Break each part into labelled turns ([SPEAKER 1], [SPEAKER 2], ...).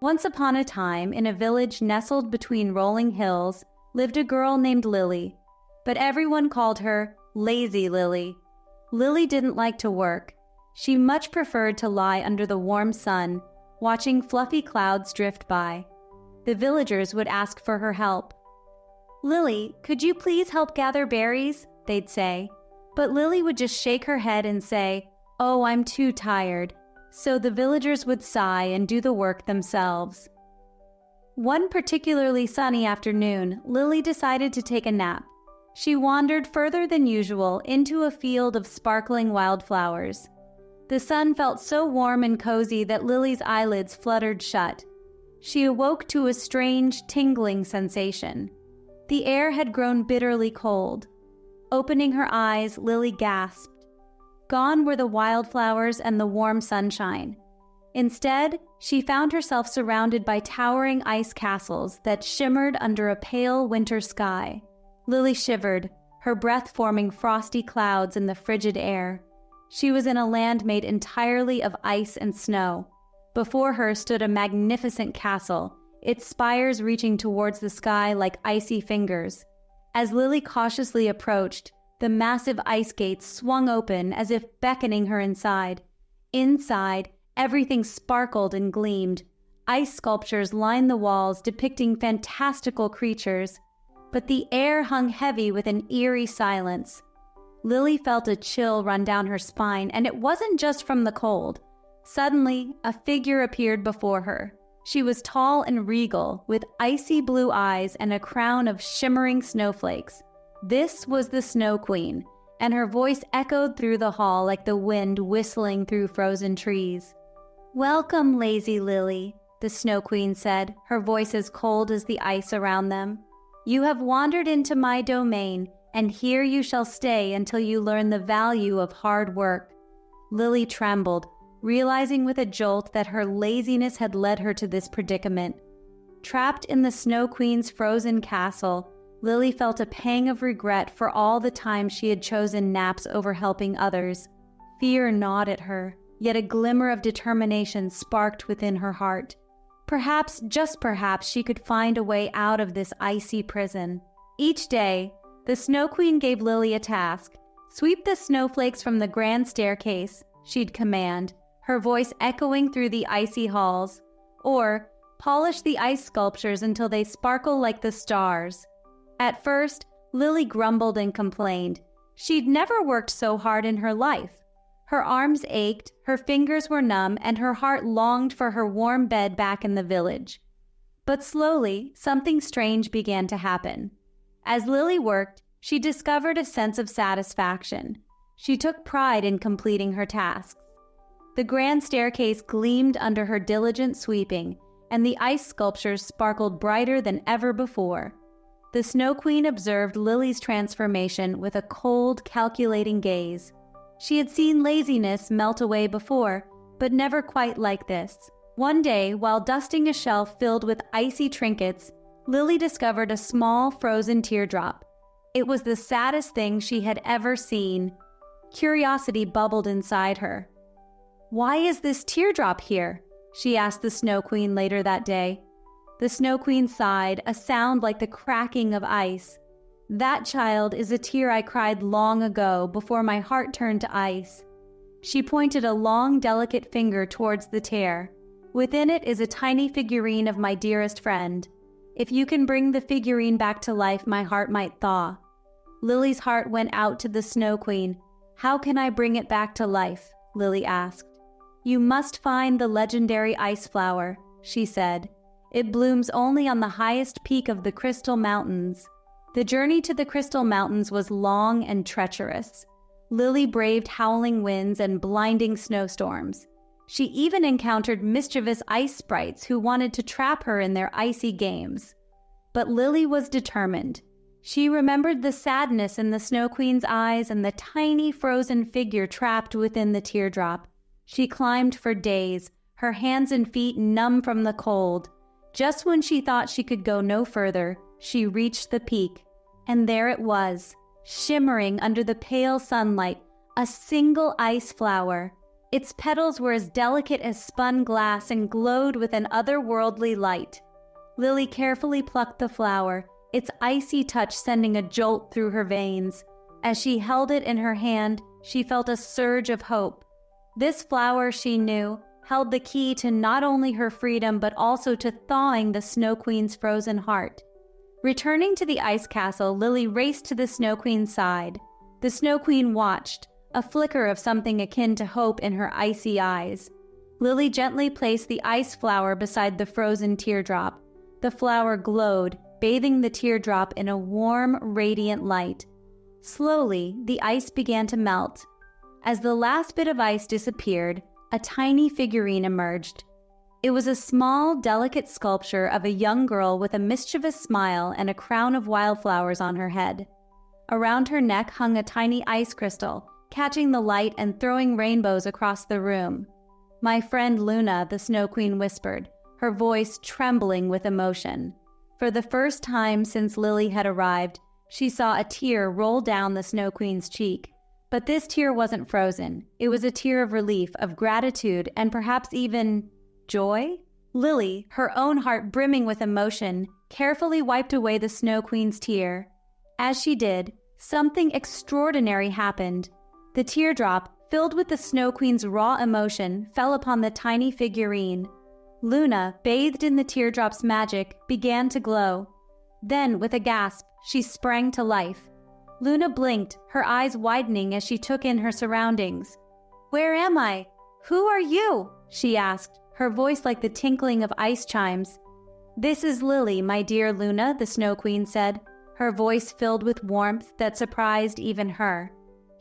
[SPEAKER 1] Once upon a time, in a village nestled between rolling hills, lived a girl named Lily, but everyone called her Lazy Lily. Lily didn't like to work. She much preferred to lie under the warm sun, watching fluffy clouds drift by. The villagers would ask for her help. "Lily, could you please help gather berries?" they'd say. But Lily would just shake her head and say, "Oh, I'm too tired." So the villagers would sigh and do the work themselves. One particularly sunny afternoon, Lily decided to take a nap. She wandered further than usual into a field of sparkling wildflowers. The sun felt so warm and cozy that Lily's eyelids fluttered shut. She awoke to a strange, tingling sensation. The air had grown bitterly cold. Opening her eyes, Lily gasped. Gone were the wildflowers and the warm sunshine. Instead, she found herself surrounded by towering ice castles that shimmered under a pale winter sky. Lily shivered, her breath forming frosty clouds in the frigid air. She was in a land made entirely of ice and snow. Before her stood a magnificent castle, its spires reaching towards the sky like icy fingers. As Lily cautiously approached, the massive ice gates swung open as if beckoning her inside. Inside, everything sparkled and gleamed. Ice sculptures lined the walls depicting fantastical creatures, but the air hung heavy with an eerie silence. Lily felt a chill run down her spine, and it wasn't just from the cold. Suddenly, a figure appeared before her. She was tall and regal, with icy blue eyes and a crown of shimmering snowflakes. This was the Snow Queen, and her voice echoed through the hall like the wind whistling through frozen trees. "Welcome, Lazy Lily," the Snow Queen said, her voice as cold as the ice around them. "You have wandered into my domain, and here you shall stay until you learn the value of hard work." Lily trembled, realizing with a jolt that her laziness had led her to this predicament. Trapped in the Snow Queen's frozen castle, Lily felt a pang of regret for all the time she had chosen naps over helping others. Fear gnawed at her, yet a glimmer of determination sparked within her heart. Perhaps, just perhaps, she could find a way out of this icy prison. Each day, the Snow Queen gave Lily a task. "Sweep the snowflakes from the grand staircase," she'd command, her voice echoing through the icy halls. Or, "Polish the ice sculptures until they sparkle like the stars." At first, Lily grumbled and complained. She'd never worked so hard in her life. Her arms ached, her fingers were numb, and her heart longed for her warm bed back in the village. But slowly, something strange began to happen. As Lily worked, she discovered a sense of satisfaction. She took pride in completing her tasks. The grand staircase gleamed under her diligent sweeping, and the ice sculptures sparkled brighter than ever before. The Snow Queen observed Lily's transformation with a cold, calculating gaze. She had seen laziness melt away before, but never quite like this. One day, while dusting a shelf filled with icy trinkets, Lily discovered a small, frozen teardrop. It was the saddest thing she had ever seen. Curiosity bubbled inside her. "Why is this teardrop here?" she asked the Snow Queen later that day. The Snow Queen sighed, a sound like the cracking of ice. "That, child, is a tear I cried long ago, before my heart turned to ice." She pointed a long, delicate finger towards the tear. "Within it is a tiny figurine of my dearest friend. If you can bring the figurine back to life, my heart might thaw." Lily's heart went out to the Snow Queen. "How can I bring it back to life?" Lily asked. "You must find the legendary ice flower," she said. "It blooms only on the highest peak of the Crystal Mountains." The journey to the Crystal Mountains was long and treacherous. Lily braved howling winds and blinding snowstorms. She even encountered mischievous ice sprites who wanted to trap her in their icy games. But Lily was determined. She remembered the sadness in the Snow Queen's eyes and the tiny frozen figure trapped within the teardrop. She climbed for days, her hands and feet numb from the cold. Just when she thought she could go no further, she reached the peak, and there it was, shimmering under the pale sunlight, a single ice flower. Its petals were as delicate as spun glass and glowed with an otherworldly light. Lily carefully plucked the flower, its icy touch sending a jolt through her veins. As she held it in her hand, she felt a surge of hope. This flower, she knew, held the key to not only her freedom but also to thawing the Snow Queen's frozen heart. Returning to the ice castle, Lily raced to the Snow Queen's side. The Snow Queen watched, a flicker of something akin to hope in her icy eyes. Lily gently placed the ice flower beside the frozen teardrop. The flower glowed, bathing the teardrop in a warm, radiant light. Slowly, the ice began to melt. As the last bit of ice disappeared, a tiny figurine emerged. It was a small, delicate sculpture of a young girl with a mischievous smile and a crown of wildflowers on her head. Around her neck hung a tiny ice crystal, catching the light and throwing rainbows across the room. "My friend Luna," the Snow Queen whispered, her voice trembling with emotion. For the first time since Lily had arrived, she saw a tear roll down the Snow Queen's cheek. But this tear wasn't frozen. It was a tear of relief, of gratitude, and perhaps even joy? Lily, her own heart brimming with emotion, carefully wiped away the Snow Queen's tear. As she did, something extraordinary happened. The teardrop, filled with the Snow Queen's raw emotion, fell upon the tiny figurine. Luna, bathed in the teardrop's magic, began to glow. Then, with a gasp, she sprang to life. Luna blinked, her eyes widening as she took in her surroundings. "Where am I? Who are you?" she asked, her voice like the tinkling of ice chimes. "This is Lily, my dear Luna," the Snow Queen said, her voice filled with warmth that surprised even her.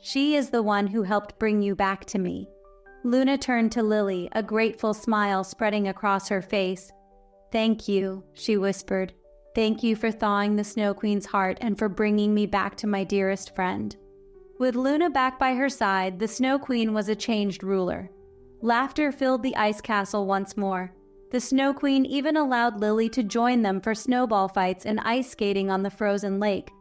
[SPEAKER 1] "She is the one who helped bring you back to me." Luna turned to Lily, a grateful smile spreading across her face. "Thank you," she whispered. "Thank you for thawing the Snow Queen's heart and for bringing me back to my dearest friend." With Luna back by her side, the Snow Queen was a changed ruler. Laughter filled the ice castle once more. The Snow Queen even allowed Lily to join them for snowball fights and ice skating on the frozen lake.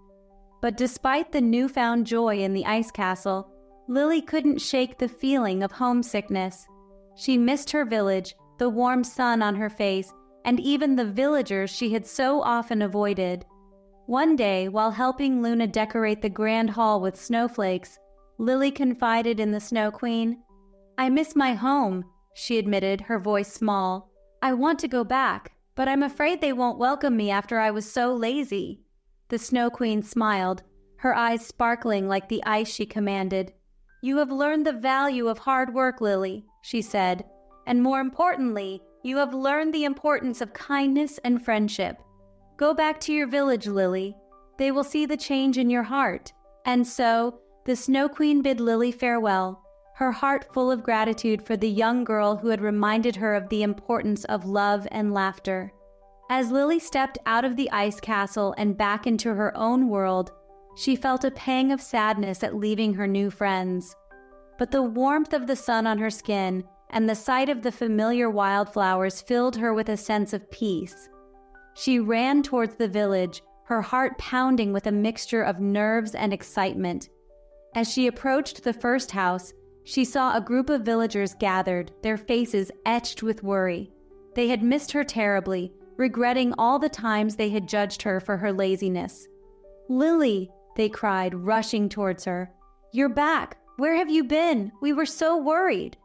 [SPEAKER 1] But despite the newfound joy in the ice castle, Lily couldn't shake the feeling of homesickness. She missed her village, the warm sun on her face, and even the villagers she had so often avoided. One day, while helping Luna decorate the grand hall with snowflakes, Lily confided in the Snow Queen. "I miss my home," she admitted, her voice small. "I want to go back, but I'm afraid they won't welcome me after I was so lazy." The Snow Queen smiled, her eyes sparkling like the ice she commanded. "You have learned the value of hard work, Lily," she said, "and more importantly, you have learned the importance of kindness and friendship. Go back to your village, Lily. They will see the change in your heart." And so, the Snow Queen bid Lily farewell, her heart full of gratitude for the young girl who had reminded her of the importance of love and laughter. As Lily stepped out of the ice castle and back into her own world, she felt a pang of sadness at leaving her new friends. But the warmth of the sun on her skin and the sight of the familiar wildflowers filled her with a sense of peace. She ran towards the village, her heart pounding with a mixture of nerves and excitement. As she approached the first house, she saw a group of villagers gathered, their faces etched with worry. They had missed her terribly, regretting all the times they had judged her for her laziness. "Lily," they cried, rushing towards her. "You're back! Where have you been? We were so worried."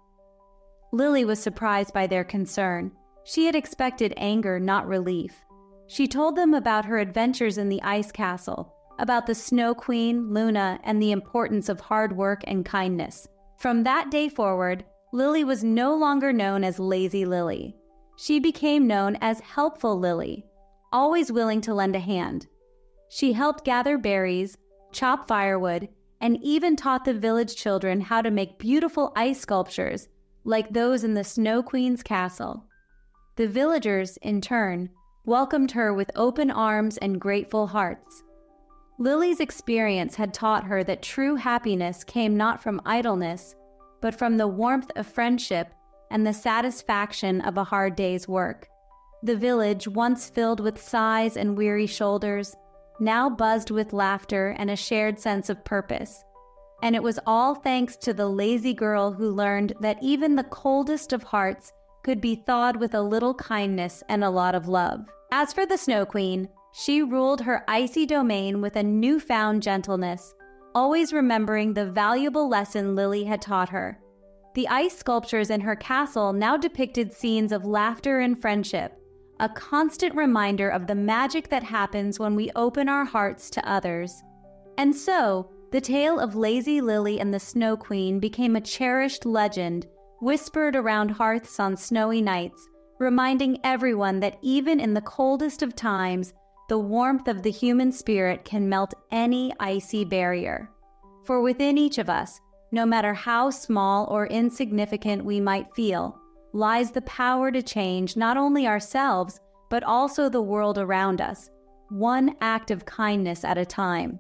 [SPEAKER 1] Lily was surprised by their concern. She had expected anger, not relief. She told them about her adventures in the ice castle, about the Snow Queen, Luna, and the importance of hard work and kindness. From that day forward, Lily was no longer known as Lazy Lily. She became known as Helpful Lily, always willing to lend a hand. She helped gather berries, chop firewood, and even taught the village children how to make beautiful ice sculptures like those in the Snow Queen's castle. The villagers, in turn, welcomed her with open arms and grateful hearts. Lily's experience had taught her that true happiness came not from idleness, but from the warmth of friendship and the satisfaction of a hard day's work. The village, once filled with sighs and weary shoulders, now buzzed with laughter and a shared sense of purpose. And it was all thanks to the lazy girl who learned that even the coldest of hearts could be thawed with a little kindness and a lot of love. As for the Snow Queen, she ruled her icy domain with a newfound gentleness, always remembering the valuable lesson Lily had taught her. The ice sculptures in her castle now depicted scenes of laughter and friendship, a constant reminder of the magic that happens when we open our hearts to others. And so, the tale of Lazy Lily and the Snow Queen became a cherished legend, whispered around hearths on snowy nights, reminding everyone that even in the coldest of times, the warmth of the human spirit can melt any icy barrier. For within each of us, no matter how small or insignificant we might feel, lies the power to change not only ourselves, but also the world around us, one act of kindness at a time.